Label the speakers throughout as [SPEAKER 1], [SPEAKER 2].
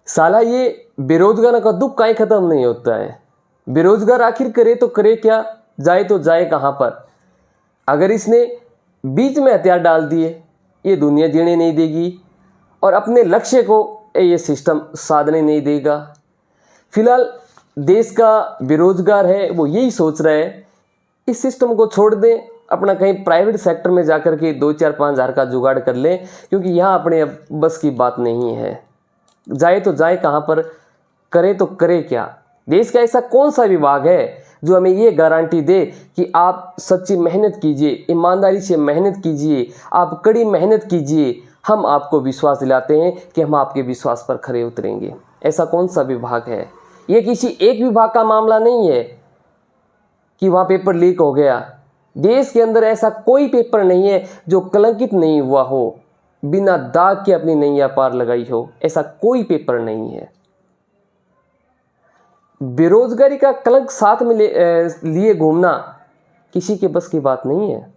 [SPEAKER 1] साला ये बेरोजगारों का दुख काहे खत्म नहीं होता है। बेरोजगार आखिर करे तो करे क्या, जाए तो जाए कहाँ पर। अगर इसने बीच में हथियार डाल दिए, ये दुनिया जीने नहीं देगी और अपने लक्ष्य को ये सिस्टम साधने नहीं देगा। फिलहाल देश का बेरोजगार है वो यही सोच रहा है इस सिस्टम को छोड़ दें, अपना कहीं प्राइवेट सेक्टर में जाकर के 2-4-5 हज़ार का जुगाड़ कर लें, क्योंकि यहाँ अपने अब बस की बात नहीं है। जाए तो जाए कहाँ पर, करे तो करे क्या। देश का ऐसा कौन सा विभाग है जो हमें ये गारंटी दे कि आप सच्ची मेहनत कीजिए, ईमानदारी से मेहनत कीजिए, आप कड़ी मेहनत कीजिए, हम आपको विश्वास दिलाते हैं कि हम आपके विश्वास पर खरे उतरेंगे। ऐसा कौन सा विभाग है। ये किसी एक विभाग का मामला नहीं है कि वहाँ पेपर लीक हो गया। देश के अंदर ऐसा कोई पेपर नहीं है जो कलंकित नहीं हुआ हो, बिना दाग के अपनी नैया पार लगाई हो, ऐसा कोई पेपर नहीं है। बेरोजगारी का कलंक साथ में लिए घूमना किसी के बस की बात नहीं है।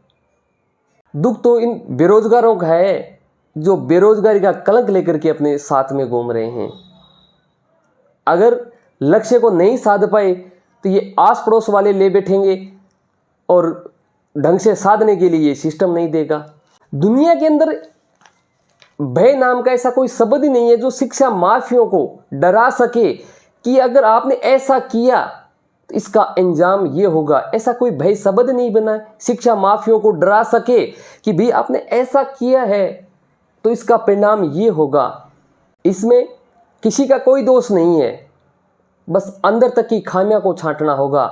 [SPEAKER 1] दुख तो इन बेरोजगारों का है जो बेरोजगारी का कलंक लेकर के अपने साथ में घूम रहे हैं। अगर लक्ष्य को नहीं साध पाए तो ये आस पड़ोस वाले ले बैठेंगे और ढंग से साधने के लिए ये सिस्टम नहीं देगा। दुनिया के अंदर भय नाम का ऐसा कोई शब्द ही नहीं है जो शिक्षा माफियों को डरा सके कि अगर आपने ऐसा किया तो इसका अंजाम ये होगा। ऐसा कोई भय शब्द नहीं बना है शिक्षा माफियों को डरा सके कि भाई आपने ऐसा किया है तो इसका परिणाम ये होगा। इसमें किसी का कोई दोष नहीं है, बस अंदर तक की खामियां को छांटना होगा।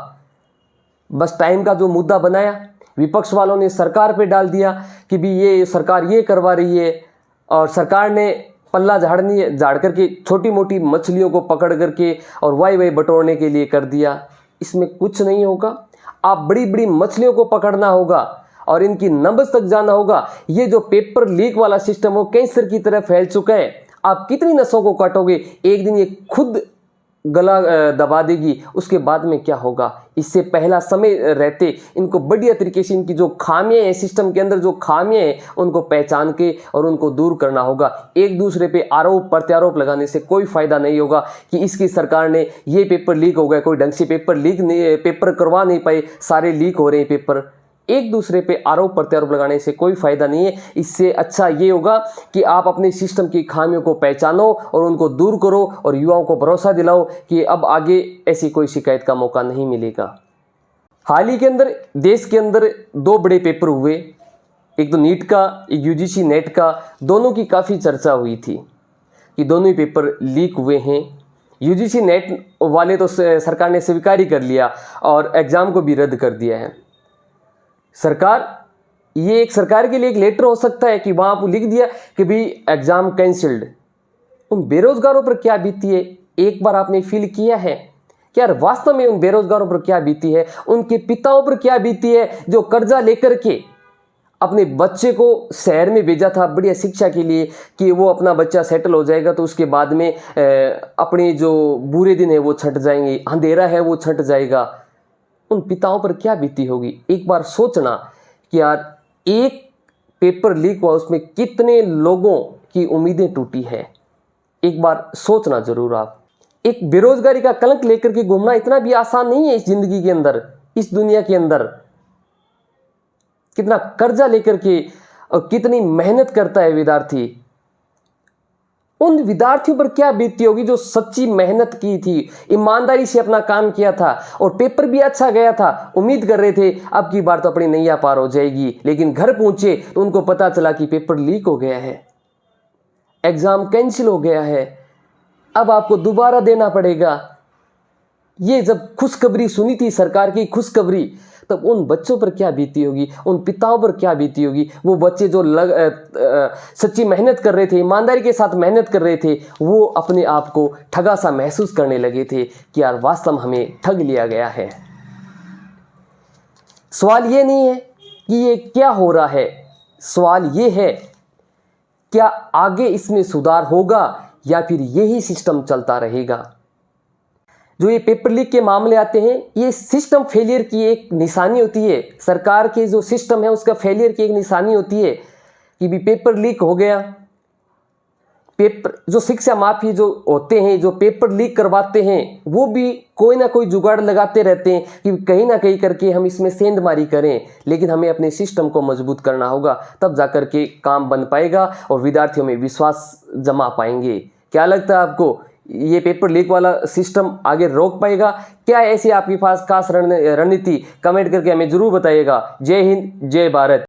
[SPEAKER 1] बस टाइम का जो मुद्दा बनाया विपक्ष वालों ने सरकार पे डाल दिया कि भी ये सरकार ये करवा रही है और सरकार ने पल्ला झाड़ करके छोटी मोटी मछलियों को पकड़ करके और वाई बटोरने के लिए कर दिया। इसमें कुछ नहीं होगा। आप बड़ी बड़ी मछलियों को पकड़ना होगा और इनकी नब्ज तक जाना होगा। ये जो पेपर लीक वाला सिस्टम हो कैंसर की तरह फैल चुका है। आप कितनी नसों को काटोगे, एक दिन ये खुद गला दबा देगी, उसके बाद में क्या होगा। इससे पहला समय रहते इनको बढ़िया तरीके से इनकी जो खामियां हैं, सिस्टम के अंदर जो खामियां हैं, उनको पहचान के और उनको दूर करना होगा। एक दूसरे पे आरोप प्रत्यारोप लगाने से कोई फायदा नहीं होगा कि इसकी सरकार ने ये पेपर लीक हो गए, कोई ढंग से पेपर करवा नहीं पाए, सारे लीक हो रहे हैं पेपर। एक दूसरे पे आरोप प्रत्यारोप लगाने से कोई फायदा नहीं है। इससे अच्छा ये होगा कि आप अपने सिस्टम की खामियों को पहचानो और उनको दूर करो और युवाओं को भरोसा दिलाओ कि अब आगे ऐसी कोई शिकायत का मौका नहीं मिलेगा। हाल ही के अंदर देश के अंदर 2 बड़े पेपर हुए, एक तो नीट का, एक यूजीसी नेट का। दोनों की काफ़ी चर्चा हुई थी कि दोनों ही पेपर लीक हुए हैं। यूजीसी नेट वाले तो सरकार ने स्वीकार ही कर लिया और एग्ज़ाम को भी रद्द कर दिया है। ये एक सरकार के लिए एक लेटर हो सकता है कि वहाँ पर लिख दिया कि भी एग्ज़ाम कैंसिल्ड। उन बेरोजगारों पर क्या बीती है, एक बार आपने फील किया है क्या वास्तव में उन बेरोजगारों पर क्या बीती है, उनके पिताओं पर क्या बीती है जो कर्जा लेकर के अपने बच्चे को शहर में भेजा था बढ़िया शिक्षा के लिए कि वो अपना बच्चा सेटल हो जाएगा तो उसके बाद में अपने जो बुरे दिन है वो छट जाएंगे, अंधेरा है वो छट जाएगा। उन पिताओं पर क्या बीती होगी। एक बार सोचना कि यार एक पेपर लीक हुआ, उसमें कितने लोगों की उम्मीदें टूटी है। एक बार सोचना जरूर आप। एक बेरोजगारी का कलंक लेकर के घूमना इतना भी आसान नहीं है इस जिंदगी के अंदर, इस दुनिया के अंदर। कितना कर्जा लेकर के और कितनी मेहनत करता है विद्यार्थी। उन विद्यार्थियों पर क्या बीतती होगी जो सच्ची मेहनत की थी, ईमानदारी से अपना काम किया था और पेपर भी अच्छा गया था। उम्मीद कर रहे थे अब की बार तो अपनी नैया पार हो जाएगी, लेकिन घर पहुंचे तो उनको पता चला कि पेपर लीक हो गया है, एग्जाम कैंसिल हो गया है, अब आपको दोबारा देना पड़ेगा। ये जब खुशखबरी सुनी थी सरकार की खुशखबरी, तब उन बच्चों पर क्या बीती होगी, उन पिताओं पर क्या बीती होगी। वो बच्चे जो सच्ची मेहनत कर रहे थे, ईमानदारी के साथ मेहनत कर रहे थे, वो अपने आप को ठगा सा महसूस करने लगे थे कि यार वास्तव में हमें ठग लिया गया है। सवाल ये नहीं है कि ये क्या हो रहा है, सवाल ये है क्या आगे इसमें सुधार होगा या फिर यही सिस्टम चलता रहेगा। जो ये पेपर लीक के मामले आते हैं, ये सिस्टम फेलियर की एक निशानी होती है। सरकार के जो सिस्टम है उसका फेलियर की एक निशानी होती है कि भी पेपर लीक हो गया पेपर जो शिक्षा माफी जो होते हैं, जो पेपर लीक करवाते हैं, वो भी कोई ना कोई जुगाड़ लगाते रहते हैं कि कहीं ना कहीं करके हम इसमें सेंधमारी करें। लेकिन हमें अपने सिस्टम को मजबूत करना होगा, तब जाकर के काम बन पाएगा और विद्यार्थियों में विश्वास जमा पाएंगे। क्या लगता है आपको, ये पेपर लीक वाला सिस्टम आगे रोक पाएगा? क्या ऐसी आपके पास खास रणनीति? कमेंट करके हमें जरूर बताइएगा। जय हिंद, जय भारत।